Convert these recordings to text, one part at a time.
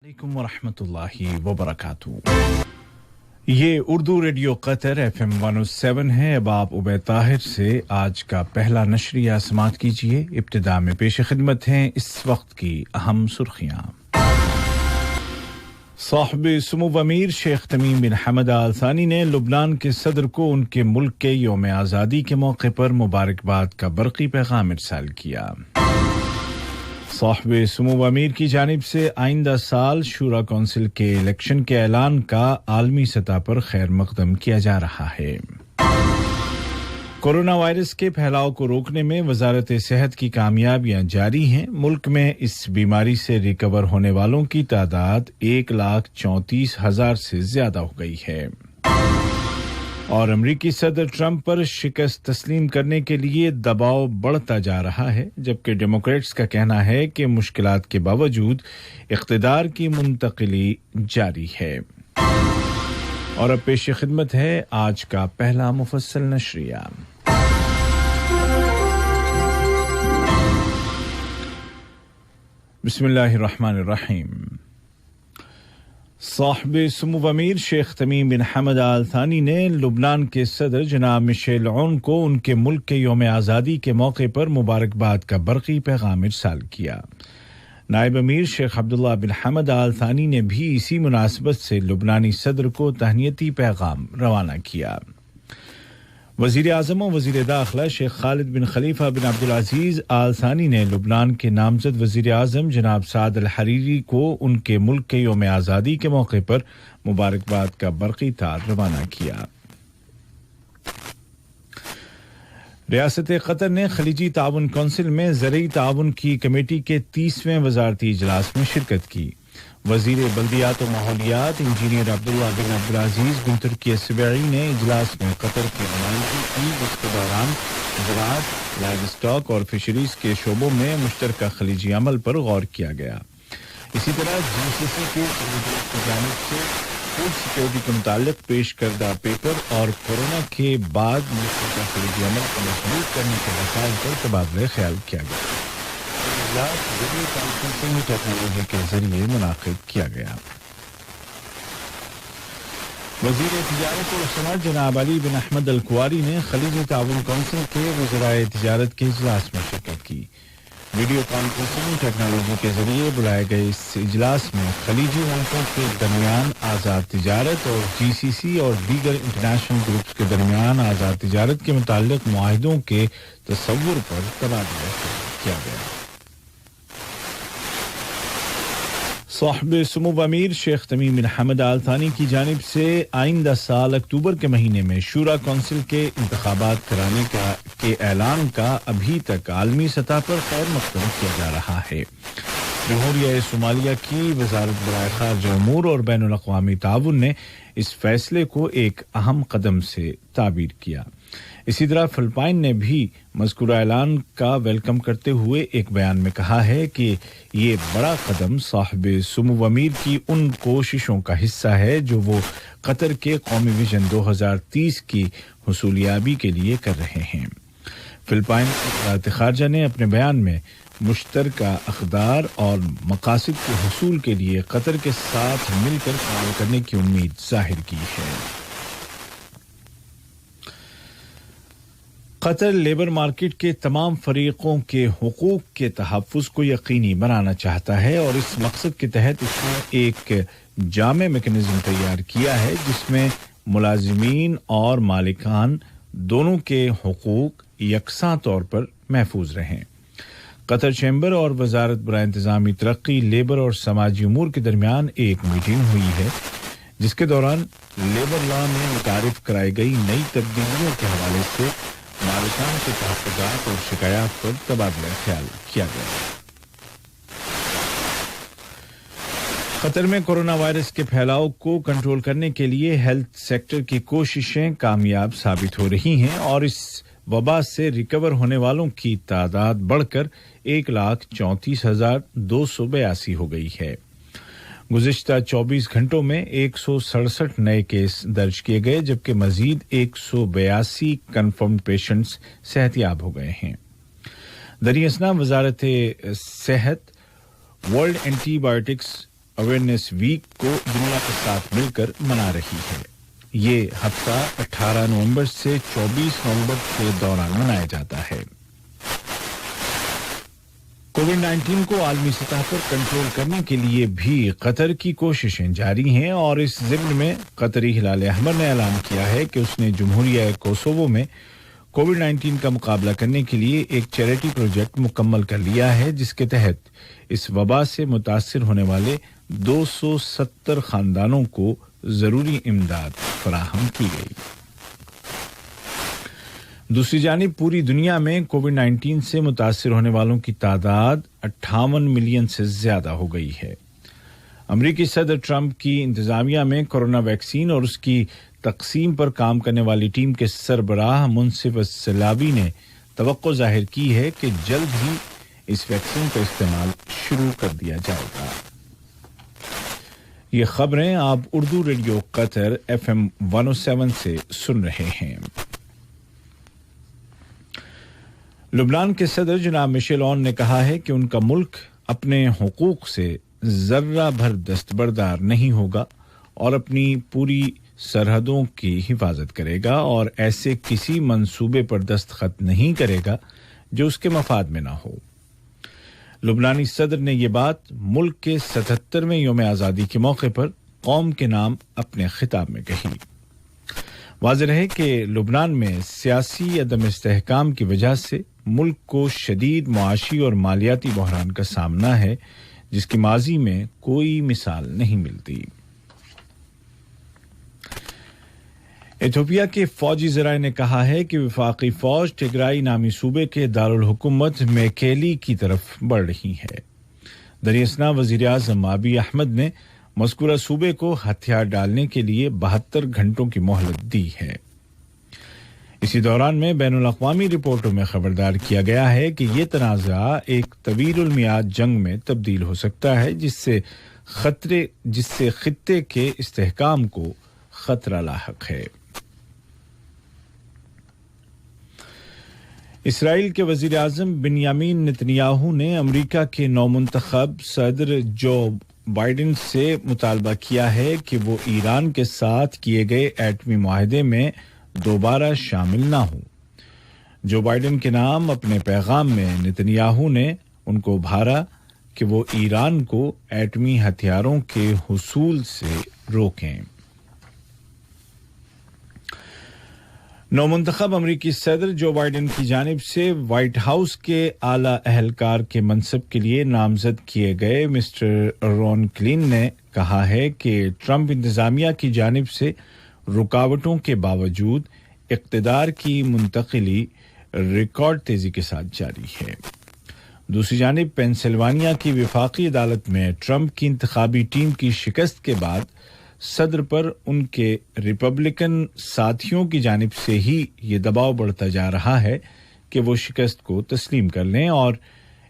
अस्सलामुअलैकुम वरहमतुल्लाहि वबरकातुहू। ये उर्दू रेडियो कतर FM 107 है। अब आप उबैद ताहिर से आज का पहला नशरिया समाअत कीजिए। इब्तिदा में पेश खिदमत हैं इस वक्त की अहम सुर्खियां। साहिब सुमूव अमीर शेख तमीम बिन हमद आल थानी ने लुबनान के सदर को उनके मुल्क के यौम आज़ादी के मौके पर मुबारकबाद का बरक़ी पैगाम इरसाल किया। साहिब सुमूव अमीर की जानिब से आइंदा साल शूरा कौंसिल के इलेक्शन के ऐलान का आलमी सतह पर खैर मकदम किया जा रहा है। कोरोना वायरस के फैलाव को रोकने में वजारत सेहत की कामयाबियां जारी हैं। मुल्क में इस बीमारी से रिकवर होने वालों की तादाद 1,34,000 से ज्यादा हो गई है। और अमरीकी सदर ट्रंप पर शिकस्त तस्लीम करने के लिए दबाव बढ़ता जा रहा है, जबकि डेमोक्रेट्स का कहना है कि मुश्किलात के बावजूद इख्तिदार की मुंतकिली जारी है। और अब पेश खिदमत है आज का पहला मुफस्सल नशरिया। बिस्मिल्लाहिर्रहमानिर्रहीम। साहिब सुमूव अमीर शेख तमीम बिन हमद आल थानी ने लुबनान के सदर जनाब मिशेल औन को उनके मुल्क के यौम आज़ादी के मौके पर मुबारकबाद का बरक़ी पैगाम इरसाल किया। नायब अमीर शेख अब्दुल्ला बिन हमद आल थानी ने भी इसी मुनासबत से लुबनानी सदर को तहनीती पैगाम रवाना किया। वज़ीर आज़म और वज़ीर दाखिला शेख खालिद बिन खलीफा बिन अब्दुल अज़ीज़ आल थानी ने लुबनान के नामज़द वज़ीर आज़म जनाब साद अल हरीरी को उनके मुल्क के यौम आज़ादी के मौके पर मुबारकबाद का बरक़ी तार रवाना किया। रियासत कतर ने खलीजी ताउन कौंसिल में ज़रई ताउन की कमेटी के 30वें वज़ारती इजलास में शिरकत की। वज़ीर बल्दियात व माहौलियात इंजीनियर अब्दुल्ला बिन अब्दुल अज़ीज़ बिन तुर्की अस्सबई ने इजलास में कतर की नुमाइंदगी की, जिसके दौरान ज़राअत, लाइव स्टॉक और फिशरीज के शोबों में मुश्तरका खलीजी अमल पर गौर किया गया। इसी तरह GCC के जानिब से फूड सिक्योरिटी के मुतालिक पेश करदा पेपर और कोरोना के बाद मुश्तरका खलीजी अमल को मजबूत करने के मसाइल पर तबादला ख्याल किया गया। इजलास वीडियो कॉन्फ्रेंसिंग टेक्नोलॉजी के जरिए मुनाकिद किया गया। वज़ीर तिजारत और सनअत जनाब अली बिन अहमद अल कुवारी ने खलीजी ताउन कौंसिल के वज़राए तिजारत के इजलास में शिरकत की। वीडियो कॉन्फ्रेंसिंग टेक्नोलॉजी के जरिए बुलाए गए इस इजलास में खलीजी मुल्कों के दरमियान आज़ाद तिजारत और GCC और दीगर इंटरनेशनल ग्रुप्स के दरमियान आज़ाद तिजारत के मुताल्लिक मुआहिदों के तसव्वुर पर तबादला किया गया। साहिब सुमूव अमीर शेख तमीम बिन हमद आल थानी की जानिब से आइंदा साल अक्टूबर के महीने में शूरा कौंसिल के इंतखाबात कराने के ऐलान का अभी तक आलमी सतह पर खैर मकदम किया जा रहा है। जमहूरिया सोमालिया की वजारत बराए खारिज उमूर और बैनुल अक़वामी ताउन ने इस फैसले को एक अहम कदम से ताबीर किया। इसी तरह फिलिपाइन ने भी मज़कूरा ऐलान का वेलकम करते हुए एक बयान में कहा है कि ये बड़ा कदम साहिब सुमूव अमीर की उन कोशिशों का हिस्सा है जो वो कतर के कौमी विजन 2030 की हुसूलियाबी के लिए कर रहे हैं। फिलिपाइन वज़ारत ख़ारिजा ने अपने बयान में मुश्तरका अक़दार और मक़ासिद के हुसूल के लिए कतर के साथ मिलकर काम करने की उम्मीद ज़ाहिर की है। कतर लेबर मार्केट के तमाम फरीकों के हुकूक के तहफ़्फ़ुज़ को यकीनी बनाना चाहता है और इस मकसद के तहत इसने एक जामे मैकेनिज़्म तैयार किया है जिसमें मुलाज़िमीन और मालिकान दोनों के हुकूक यकसां तौर पर महफूज रहें। कतर चैम्बर और वजारत बराए इंतज़ामी तरक्की, लेबर और समाजी उमूर के दरमियान एक मीटिंग हुई है, जिसके दौरान लेबर लॉ में मुतारिफ कराई गई नई तब्दीलियों के हवाले से मालिकान के तहफ़्फ़ुज़ात और शिकायत पर तबादला ख्याल किया गया। कतर में कोरोना वायरस के फैलाव को कंट्रोल करने के लिए हेल्थ सेक्टर की कोशिशें कामयाब साबित हो रही हैं और इस वबा से रिकवर होने वालों की तादाद बढ़कर 1,34,282 हो गई है। गुज़िश्ता 24 घंटों में 167 नए केस दर्ज किए गए, जबकि मजीद 182 कन्फर्म्ड पेशेंट्स सेहतयाब हो गए हैं। दरियासना वजारत सेहत वर्ल्ड एंटीबायोटिक्स अवेयरनेस वीक को दुनिया के साथ मिलकर मना रही है। ये हफ्ता 18 नवंबर से 24 नवंबर के दौरान मनाया जाता है। कोविड-19 को आलमी सतह पर कंट्रोल करने के लिए भी कतर की कोशिशें जारी हैं और इस ज़िम्न में कतरी हिलाल अहमर ने ऐलान किया है कि उसने जमहूरिया कोसोवो में कोविड-19 का मुकाबला करने के लिए एक चैरिटी प्रोजेक्ट मुकम्मल कर लिया है, जिसके तहत इस वबा से मुतासिर होने वाले 270 खानदानों को जरूरी इमदाद फराहम की गई। दूसरी जानिब पूरी दुनिया में कोविड-19 से मुतासिर होने वालों की तादाद 58 मिलियन से ज्यादा हो गई है। अमरीकी सदर ट्रंप की इंतजामिया में कोरोना वैक्सीन और उसकी तकसीम पर काम करने वाली टीम के सरबराह मुनसिफ सलाबी ने तवक्को जाहिर की है कि जल्द ही इस वैक्सीन का इस्तेमाल शुरू कर दिया जाएगा। ये खबरें आप उर्दू रेडियो कतर FM 107 से सुन रहे हैं। लुबनान के सदर जनाब मिशेल ऑन ने कहा है कि उनका मुल्क अपने हुकूक से जर्रा भर दस्तबरदार नहीं होगा और अपनी पूरी सरहदों की हिफाजत करेगा और ऐसे किसी मंसूबे पर दस्तखत नहीं करेगा जो उसके मफाद में ना हो। लुबनानी सदर ने ये बात मुल्क के 77वें यौम आज़ादी के मौके पर कौम के नाम अपने खिताब में कही। वाज़ेह है कि लुबनान में सियासी अदम इस्तेहकाम की वजह से मुल्क को शदीद मुआशी और मालियाती बहरान का सामना है, जिसकी माजी में कोई मिसाल नहीं मिलती। इथियोपिया के फौजी ज़राए ने कहा है कि वफाकी फौज टिग्राई नामी सूबे के दारुल हुकूमत मेकेली की तरफ बढ़ रही है। दरियासना वज़ीर आज़म आबी अहमद ने मज़कूरा सूबे को हथियार डालने के लिए 72 घंटों की मोहलत दी है। इसी दौरान में बैनुल अक़वामी रिपोर्टों में खबरदार किया गया है कि ये तनाज़ा एक तवीलुल मियाद जंग में तब्दील हो सकता है, जिससे खित्ते के इस्तेहकाम को खतरा लाहक है। इसराइल के वज़ीर आज़म बिन्यामीन नेतन्याहू ने अमेरिका के नौमुंतखब सदर जो बाइडेन से मुतालबा किया है कि वो ईरान के साथ किए गए एटमी मुआहदे में दोबारा शामिल ना हो। जो बाइडेन के नाम अपने पैगाम में नेतन्याहू ने उनको उभारा कि वो ईरान को एटमी हथियारों के हुसूल से रोकें। नौमुंतखब अमरीकी सदर जो बाइडेन की जानिब से व्हाइट हाउस के आला अहलकार के मनसब के लिए नामजद किए गए मिस्टर रॉन क्लीन ने कहा है कि ट्रंप इंतजामिया की जानिब से रुकावटों के बावजूद इक़्तिदार की मुंतकिली रिकॉर्ड तेजी के साथ जारी है। दूसरी जानिब पेंसिल्वानिया की वफाकी अदालत में ट्रंप की इंतखाबी टीम की शिकस्त के बाद सदर पर उनके रिपब्लिकन साथियों की जानिब से ही ये दबाव बढ़ता जा रहा है कि वो शिकस्त को तस्लीम कर लें और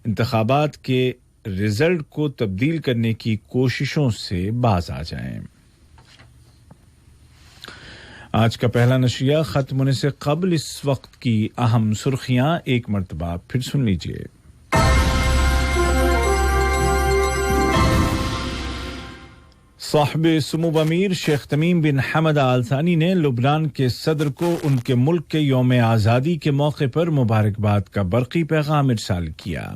इंतखाबात के रिजल्ट को तब्दील करने की कोशिशों से बाज आ जाएं। आज का पहला नशरिया खत्म होने से कबल इस वक्त की अहम सुर्खियां एक मर्तबा फिर सुन लीजिए। साहिब सुमूब अमीर शेख तमीम बिन हमद आल थानी ने लुबनान के सदर को उनके मुल्क के यौम आज़ादी के मौके पर मुबारकबाद का बरक़ी पैगाम इरसाल किया।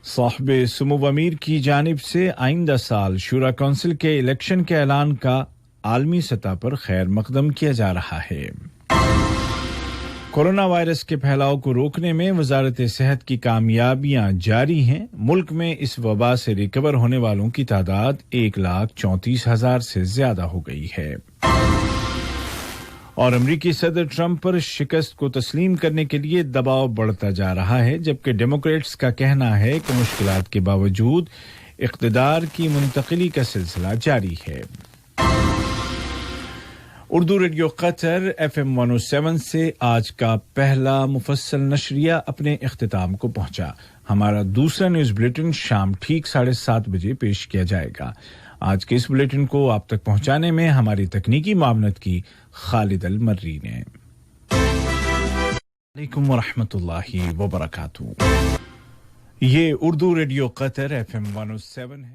साहिब सुमूब अमीर की जानिब से आइंदा साल शूरा कौंसिल के इलेक्शन के ऐलान का आलमी सतह पर खैर मकदम किया जा रहा है। कोरोना वायरस के फैलाव को रोकने में वजारत सेहत की कामयाबियां जारी हैं। मुल्क में इस वबा से रिकवर होने वालों की तादाद 1,34,000 से ज्यादा हो गई है और अमरीकी सदर ट्रंप पर शिकस्त को तस्लीम करने के लिए दबाव बढ़ता जा रहा है, जबकि डेमोक्रेट्स का कहना है कि मुश्किलात के बावजूद इक़्तिदार की मुंतकिली का सिलसिला जारी है। उर्दू रेडियो कतर FM 107 से आज का पहला मुफस्सल नशरिया अपने इख्तिताम को पहुंचा। हमारा दूसरा न्यूज़ बुलेटिन शाम ठीक 7:30 बजे पेश किया जाएगा। आज के इस बुलेटिन को आप तक पहुंचाने में हमारी तकनीकी मावनत की खालिद अल मर्री ने। अलैकुम व रहमतुल्लाहि व बरकातहू। ये उर्दू रेडियो कतर FM 107 है